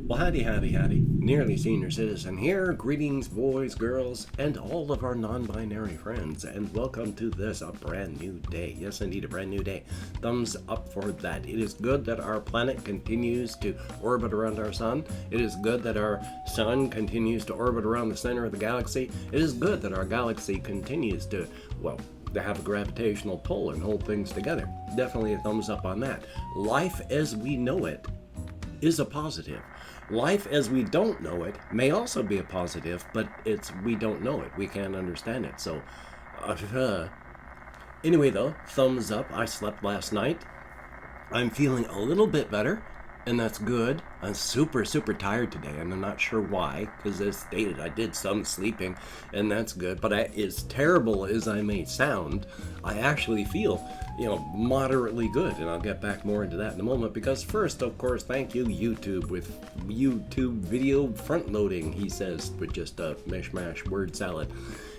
Well, howdy. Nearly senior citizen here. Greetings, boys, girls, and all of our non-binary friends, and welcome to this, a brand new day. Yes, indeed, a brand new day. Thumbs up for that. It is good that our planet continues to orbit around our sun. It is good that our sun continues to orbit around the center of the galaxy. It is good that our galaxy continues to, to have a gravitational pull and hold things together. Definitely a thumbs up on that. Life as we know it is a positive. Life as we don't know it may also be a positive, but we don't know it. We can't understand it. So, anyway though, thumbs up. I slept last night. I'm feeling a little bit better, and that's good. I'm super tired today, and I'm not sure why, because as stated, I did some sleeping, and that's good. But as terrible as I may sound, I actually feel, moderately good, and I'll get back more into that in a moment, because first, of course, thank you, YouTube, with YouTube video front loading, he says, with just a mishmash word salad.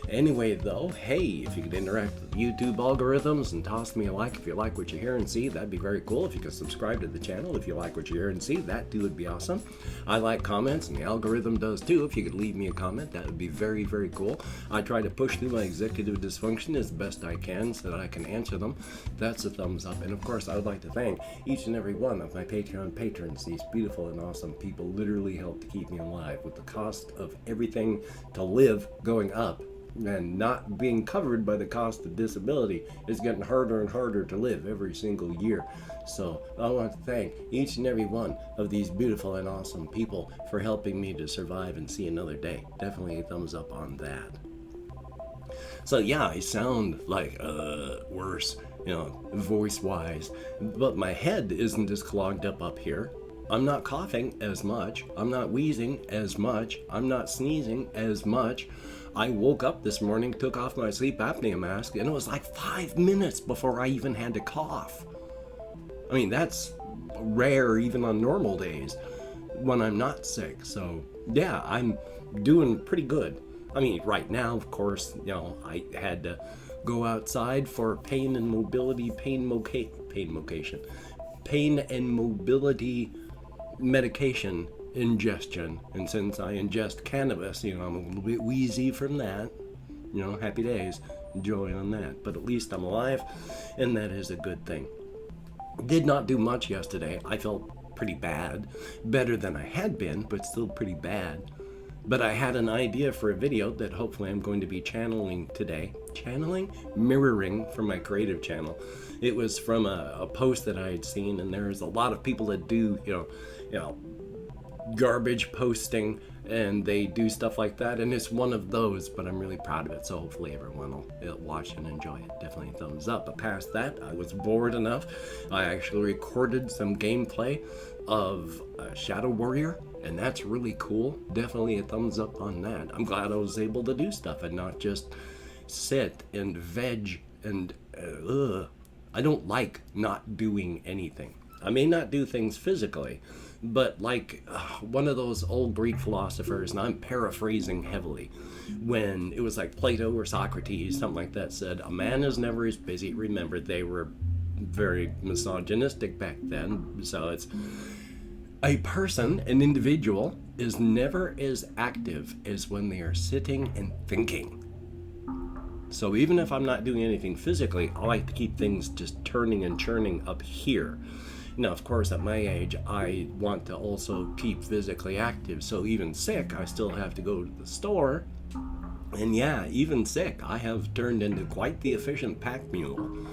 Anyway, though, hey, if you could interact with YouTube algorithms and toss me a like if you like what you hear and see, that'd be very cool. If you could subscribe to the channel if you like what you hear and see, that too would be awesome. I like comments, and the algorithm does too. If you could leave me a comment, that would be very cool. I try to push through my executive dysfunction as best I can so that I can answer them. That's a thumbs up. And of course, I would like to thank each and every one of my Patreon patrons. These beautiful and awesome people literally help to keep me alive, with the cost of everything to live going up and not being covered by the cost of disability. Is getting harder and harder to live every single year. So I want to thank each and every one of these beautiful and awesome people for helping me to survive and see another day. Definitely a thumbs up on that. So yeah, I sound like worse, voice-wise, but my head isn't as clogged up here. I'm not coughing as much. I'm not wheezing as much. I'm not sneezing as much. I woke up this morning, took off my sleep apnea mask, and it was like 5 minutes before I even had to cough. I mean, that's rare even on normal days when I'm not sick. So yeah, I'm doing pretty good. I mean, right now, of course, I had to go outside for pain and mobility medication ingestion, and since I ingest cannabis, I'm a little bit wheezy from that. Happy days, enjoy on that, but at least I'm alive, and that is a good thing. Did not do much yesterday. I felt pretty bad, better than I had been, but still pretty bad. But I had an idea for a video that hopefully I'm going to be channeling today. Mirroring from my creative channel. It was from a post that I had seen, and there's a lot of people that do, garbage posting, and they do stuff like that, and it's one of those, but I'm really proud of it, so hopefully everyone will watch and enjoy it. Definitely a thumbs up. But past that, I was bored enough. I actually recorded some gameplay of Shadow Warrior, and that's really cool. Definitely a thumbs up on that. I'm glad I was able to do stuff and not just sit and veg and I don't like not doing anything. I may not do things physically, but like one of those old Greek philosophers, and I'm paraphrasing heavily, when it was like Plato or Socrates, something like that, said, a man is never as busy. Remember, they were very misogynistic back then, so it's a person, an individual, is never as active as when they are sitting and thinking. So even if I'm not doing anything physically, I like to keep things just turning and churning up here. Now, of course, at my age, I want to also keep physically active. So even sick, I still have to go to the store. And yeah, even sick, I have turned into quite the efficient pack mule.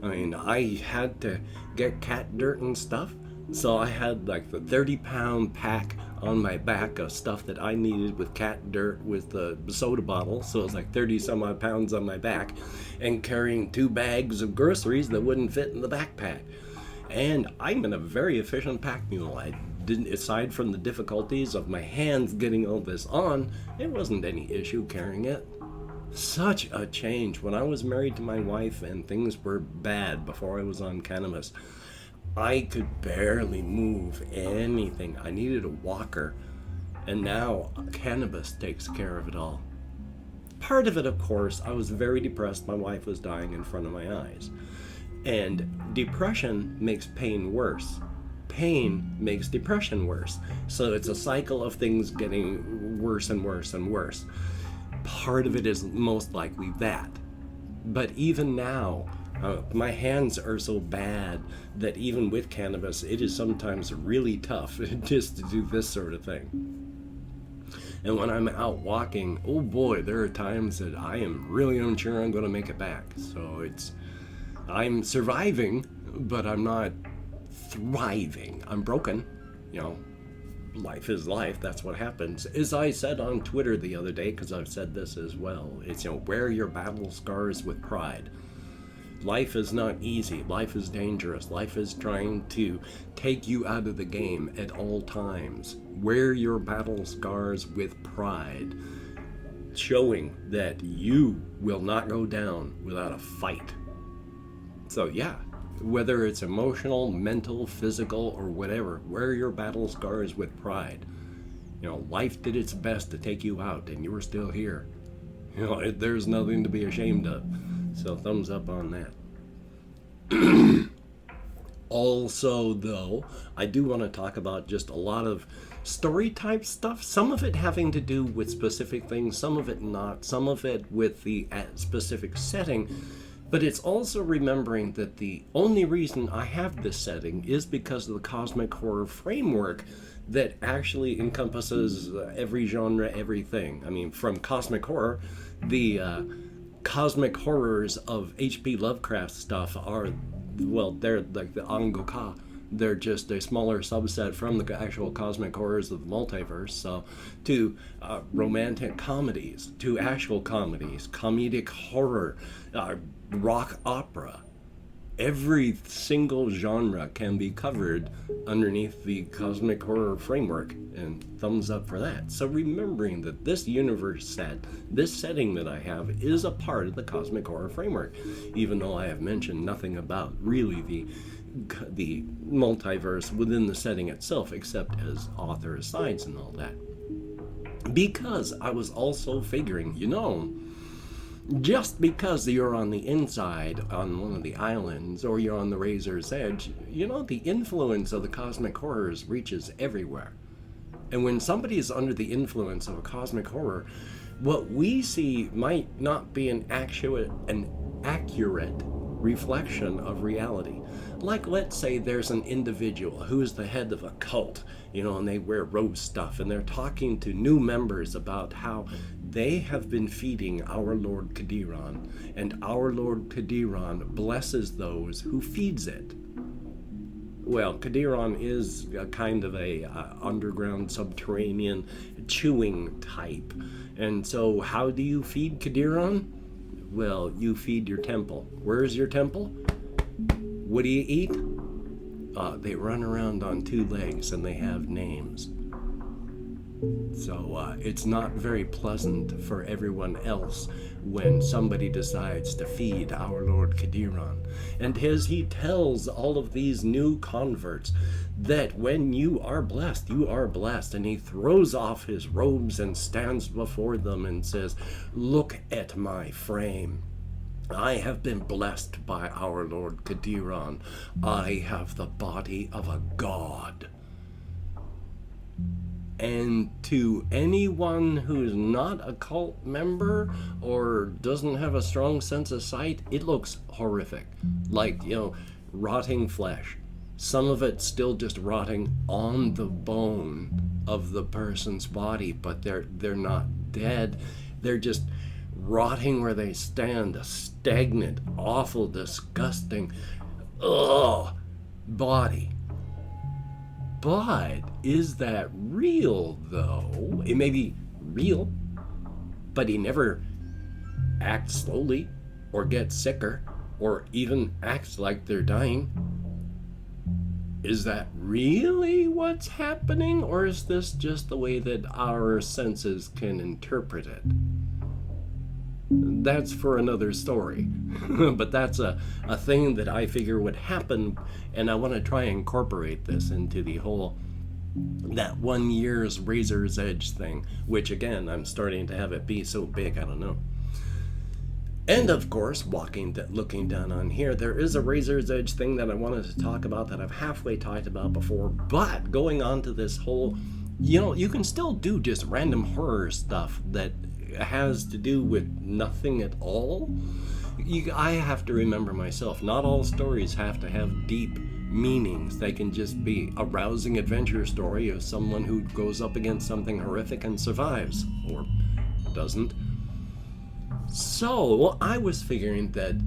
I mean, I had to get cat dirt and stuff. So I had like the 30-pound pack on my back of stuff that I needed with cat dirt with the soda bottle. So it was like 30 some odd pounds on my back, and carrying 2 bags of groceries that wouldn't fit in the backpack. And I'm in a very efficient pack mule. I didn't, aside from the difficulties of my hands getting all this on, it wasn't any issue carrying it. Such a change. When I was married to my wife and things were bad before I was on cannabis, I could barely move anything. I needed a walker, and now cannabis takes care of it all. Part of it, of course, I was very depressed. My wife was dying in front of my eyes. And depression makes pain worse. pain makes depression worse. So it's a cycle of things getting worse and worse and worse. Part of it is most likely that. But even now, my hands are so bad that even with cannabis, it is sometimes really tough just to do this sort of thing. And when I'm out walking, oh boy, there are times that I am really unsure I'm going to make it back. So I'm surviving, but I'm not thriving. I'm broken. Life is life. That's what happens. As I said on Twitter the other day, because I've said this as well, it's, wear your battle scars with pride. Life is not easy. Life is dangerous. Life is trying to take you out of the game at all times. Wear your battle scars with pride, showing that you will not go down without a fight. So yeah, whether it's emotional, mental, physical, or whatever, wear your battle scars with pride. Life did its best to take you out, and you're still here. There's nothing to be ashamed of. So thumbs up on that. Also, though, I do want to talk about just a lot of story type stuff. Some of it having to do with specific things, some of it not, some of it with the specific setting. But it's also remembering that the only reason I have this setting is because of the cosmic horror framework that actually encompasses every genre, everything. I mean, from cosmic horror, the cosmic horrors of H.P. Lovecraft stuff are, they're like the Angoka. They're just a smaller subset from the actual cosmic horrors of the multiverse. So, to romantic comedies, to actual comedies, comedic horror, rock opera. Every single genre can be covered underneath the cosmic horror framework, and thumbs up for that. So remembering that this universe set, this setting that I have, is a part of the cosmic horror framework, even though I have mentioned nothing about really the multiverse within the setting itself, except as author asides and all that. Because I was also figuring, just because you're on the inside on one of the islands, or you're on the razor's edge, the influence of the cosmic horrors reaches everywhere. And when somebody is under the influence of a cosmic horror, what we see might not be an accurate reflection of reality. Like, let's say there's an individual who is the head of a cult, and they wear rose stuff, and they're talking to new members about how they have been feeding our Lord Kadiran, and our Lord Kadiran blesses those who feeds it. Well, Kadiran is a kind of a underground, subterranean, chewing type. And so how do you feed Kadiran? Well, you feed your temple. Where's your temple? What do you eat? They run around on two legs and they have names. So it's not very pleasant for everyone else when somebody decides to feed our Lord Kadiran. And as he tells all of these new converts that when you are blessed, you are blessed. And he throws off his robes and stands before them and says, "Look at my frame. I have been blessed by our Lord Kadiran. I have the body of a god." And to anyone who's not a cult member or doesn't have a strong sense of sight, it looks horrific. Like, rotting flesh. Some of it still just rotting on the bone of the person's body, but they're not dead. They're just rotting where they stand. A stagnant, awful, disgusting, body. But is that real, though? It may be real, but he never acts slowly or gets sicker or even acts like they're dying. Is that really what's happening, or is this just the way that our senses can interpret it? That's for another story. But that's a thing that I figure would happen, and I want to try and incorporate this into the whole that 1 year's razor's edge thing, which again, I'm starting to have it be so big, I don't know. And of course, looking down on here, there is a razor's edge thing that I wanted to talk about that I've halfway talked about before, but going on to this whole, you can still do just random horror stuff that has to do with nothing at all. I have to remember myself, not all stories have to have deep meanings. They can just be a rousing adventure story of someone who goes up against something horrific and survives, or doesn't. So I was figuring that,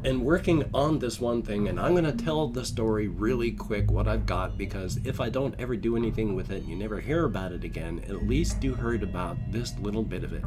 and working on this one thing, and I'm going to tell the story really quick what I've got, because if I don't ever do anything with it and you never hear about it again, at least you heard about this little bit of it.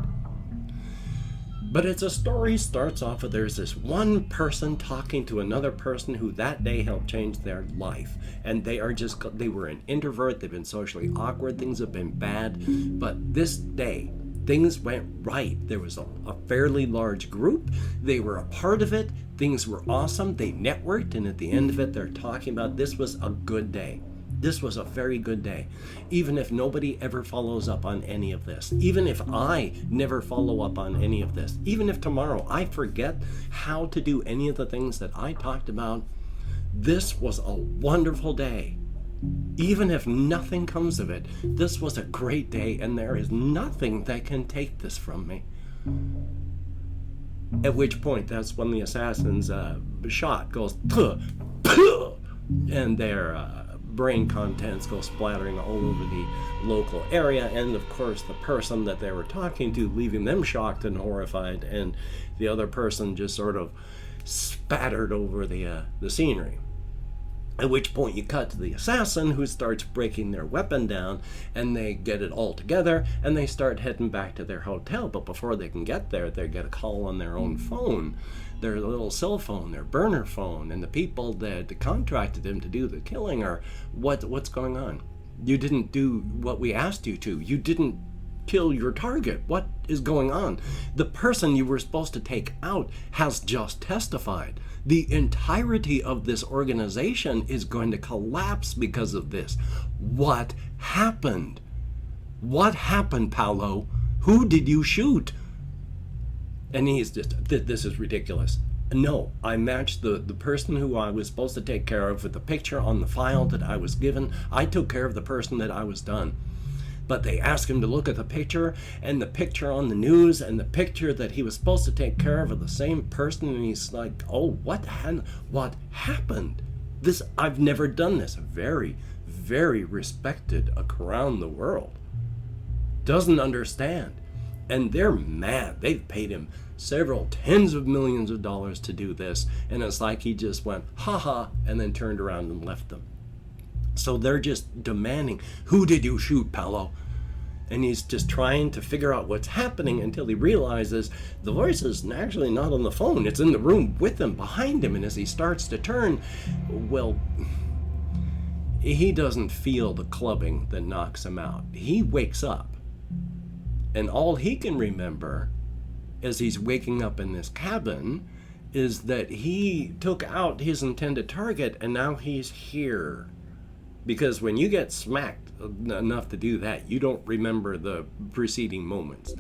But it's a story, starts off with there's this one person talking to another person who that day helped change their life. And they were an introvert, they've been socially awkward, things have been bad, but this day, things went right. There was a fairly large group. They were a part of it. Things were awesome. They networked, and at the end of it, they're talking about this was a good day. This was a very good day. Even if nobody ever follows up on any of this, even if I never follow up on any of this, even if tomorrow I forget how to do any of the things that I talked about, this was a wonderful day. Even if nothing comes of it, this was a great day, and there is nothing that can take this from me. At which point, that's when the assassin's shot goes, and their brain contents go splattering all over the local area, and of course the person that they were talking to, leaving them shocked and horrified, and the other person just sort of spattered over the scenery. At which point you cut to the assassin, who starts breaking their weapon down, and they get it all together, and they start heading back to their hotel. But before they can get there, they get a call on their own phone, their little cell phone, their burner phone, and the people that contracted them to do the killing are, what's going on? You didn't do what we asked you to. You didn't kill your target. What is going on? The person you were supposed to take out has just testified. The entirety of this organization is going to collapse because of this. What happened? What happened, Paolo? Who did you shoot? And he's just, this is ridiculous. No, I matched the person who I was supposed to take care of with the picture on the file that I was given. I took care of the person that I was done. But they asked him to look at the picture, and the picture on the news, and the picture that he was supposed to take care of the same person, and he's like, oh, what happened? I've never done this. Very, very respected around the world. Doesn't understand. And they're mad. They've paid him several tens of millions of dollars to do this, and it's like he just went, ha, and then turned around and left them. So they're just demanding, who did you shoot, Paolo? And he's just trying to figure out what's happening until he realizes the voice is actually not on the phone. It's in the room with him, behind him. And as he starts to turn, well, he doesn't feel the clubbing that knocks him out. He wakes up. And all he can remember as he's waking up in this cabin is that he took out his intended target, and now he's here. Because when you get smacked enough to do that, you don't remember the preceding moments.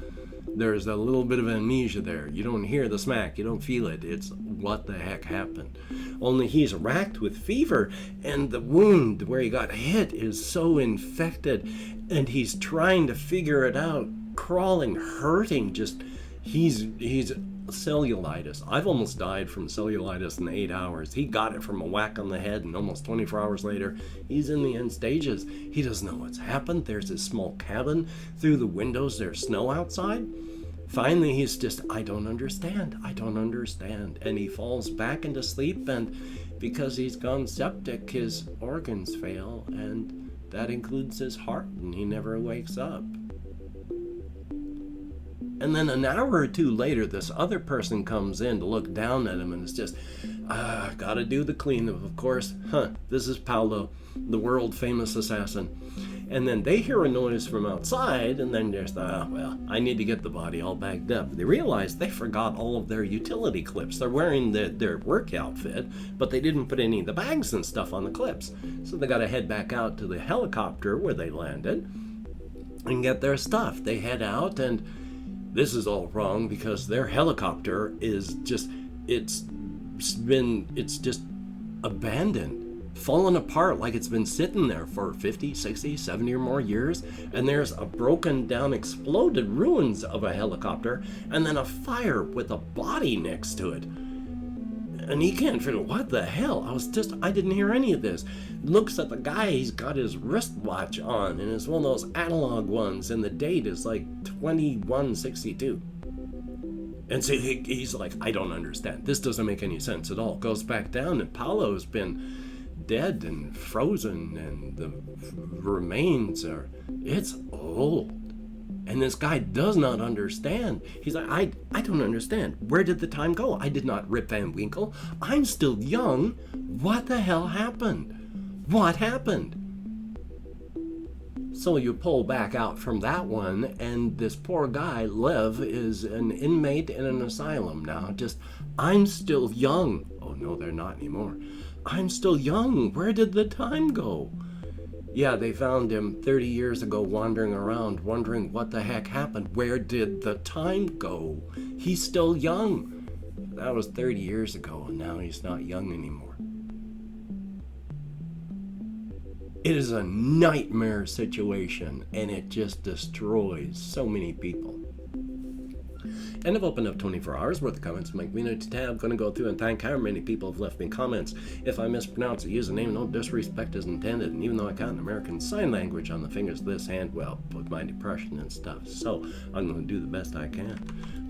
There's a little bit of amnesia there. You don't hear the smack. You don't feel it. It's what the heck happened. Only he's racked with fever, and the wound where he got hit is so infected, and he's trying to figure it out, crawling, hurting, just he's cellulitis. I've almost died from cellulitis in 8 hours. He got it from a whack on the head, and almost 24 hours later, he's in the end stages. He doesn't know what's happened. There's this small cabin. Through the windows, there's snow outside. Finally, he's just, I don't understand. And he falls back into sleep, and because he's gone septic, his organs fail, and that includes his heart, and he never wakes up. And then an hour or two later, this other person comes in to look down at him, and it's just, gotta do the cleanup, of course. This is Paolo, the world famous assassin. And then they hear a noise from outside, and then just, I need to get the body all bagged up. They realize they forgot all of their utility clips. They're wearing their work outfit, but they didn't put any of the bags and stuff on the clips. So they gotta head back out to the helicopter where they landed and get their stuff. They head out, and This is all wrong because their helicopter is just, it's just abandoned, fallen apart, like it's been sitting there for 50, 60, 70 or more years, and there's a broken down, exploded ruins of a helicopter, and then a fire with a body next to it. And he can't figure, what the hell? I didn't hear any of this. Looks at the guy, he's got his wristwatch on, and it's one of those analog ones, and the date is like 2162. And so he's like, I don't understand. This doesn't make any sense at all. Goes back down, and Paolo's been dead and frozen, and the remains it's old. And this guy does not understand. He's like, I don't understand. Where did the time go? I did not Rip Van Winkle. I'm still young. What the hell happened? What happened? So you pull back out from that one, and this poor guy, Lev, is an inmate in an asylum now. Just, I'm still young. Oh, no, they're not anymore. I'm still young. Where did the time go? Yeah, they found him 30 years ago wandering around, wondering what the heck happened. Where did the time go? He's still young. That was 30 years ago, and now he's not young anymore. It is a nightmare situation, and it just destroys so many people. And I've opened up 24 hours worth of comments in my community tab. Going to go through and thank how many people have left me comments. If I mispronounce a username, no disrespect is intended. And even though I got an American Sign Language on the fingers of this hand, well, with my depression and stuff, so I'm going to do the best I can.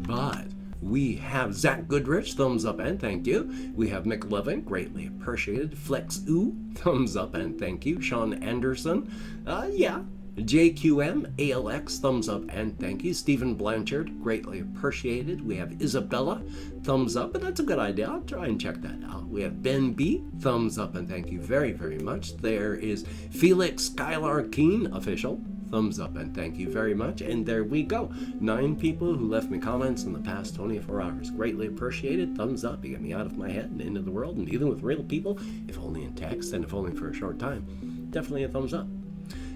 But we have Zach Goodrich, thumbs up and thank you. We have Mick Levin, greatly appreciated. Flex Ooh, thumbs up and thank you. Sean Anderson, yeah. JQM, ALX, thumbs up and thank you. Stephen Blanchard, greatly appreciated. We have Isabella, thumbs up, and that's a good idea. I'll try and check that out. We have Ben B, thumbs up and thank you very, very much. There is Felix Skylar Keen, official, thumbs up and thank you very much. And there we go. 9 people who left me comments in the past 24 hours. Greatly appreciated. Thumbs up. You get me out of my head and into the world and dealing with real people, if only in text and if only for a short time. Definitely a thumbs up.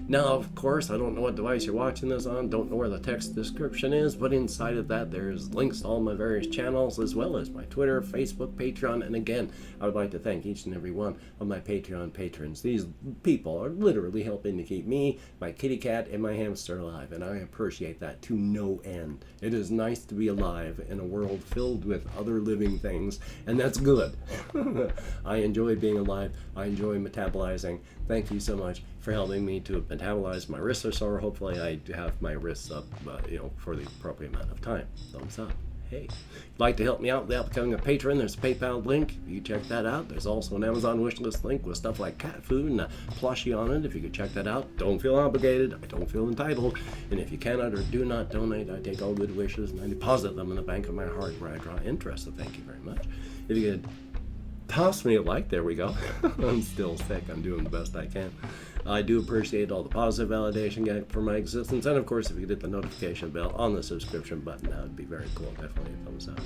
Now, of course, I don't know what device you're watching this on, don't know where the text description is, but inside of that there's links to all my various channels, as well as my Twitter, Facebook, Patreon, and again, I would like to thank each and every one of my Patreon patrons. These people are literally helping to keep me, my kitty cat, and my hamster alive, and I appreciate that to no end. It is nice to be alive in a world filled with other living things, and that's good. I enjoy being alive. I enjoy metabolizing. Thank you so much for helping me to metabolize. My wrists are sore. Hopefully I have my wrists up, for the appropriate amount of time. Thumbs up. Hey, if you'd like to help me out without becoming a patron, there's a PayPal link. You check that out. There's also an Amazon wishlist link with stuff like cat food and a plushie on it. If you could check that out, don't feel obligated. I don't feel entitled. And if you cannot or do not donate, I take all good wishes and I deposit them in the bank of my heart where I draw interest. So thank you very much. If you could toss me a like, there we go. I'm still sick. I'm doing the best I can. I do appreciate all the positive validation you get for my existence, and of course, if you could hit the notification bell on the subscription button, that would be very cool. Definitely a thumbs up.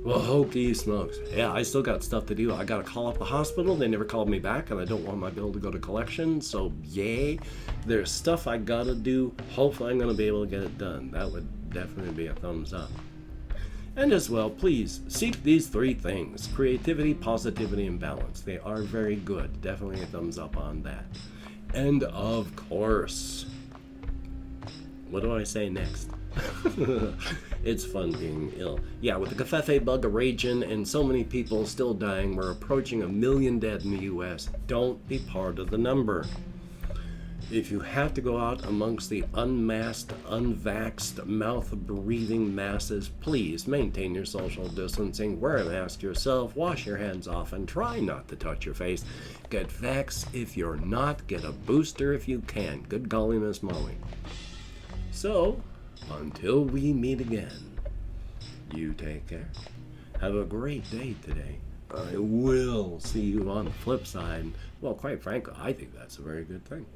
Well, holy smokes. Yeah, I still got stuff to do. I got to call up the hospital. They never called me back, and I don't want my bill to go to collection, so yay. There's stuff I got to do. Hopefully, I'm going to be able to get it done. That would definitely be a thumbs up. And as well, please seek these 3 things: creativity, positivity, and balance. They are very good. Definitely a thumbs up on that. And of course, what do I say next? It's fun being ill. Yeah, with the covfefe bug raging and so many people still dying, we're approaching 1 million dead in the US. Don't be part of the number. If you have to go out amongst the unmasked, unvaxxed, mouth-breathing masses, please maintain your social distancing, wear a mask yourself, wash your hands off, and try not to touch your face. Get vaxxed if you're not, get a booster if you can. Good golly, Miss Molly. So, until we meet again, you take care. Have a great day today. I will see you on the flip side. Well, quite frankly, I think that's a very good thing.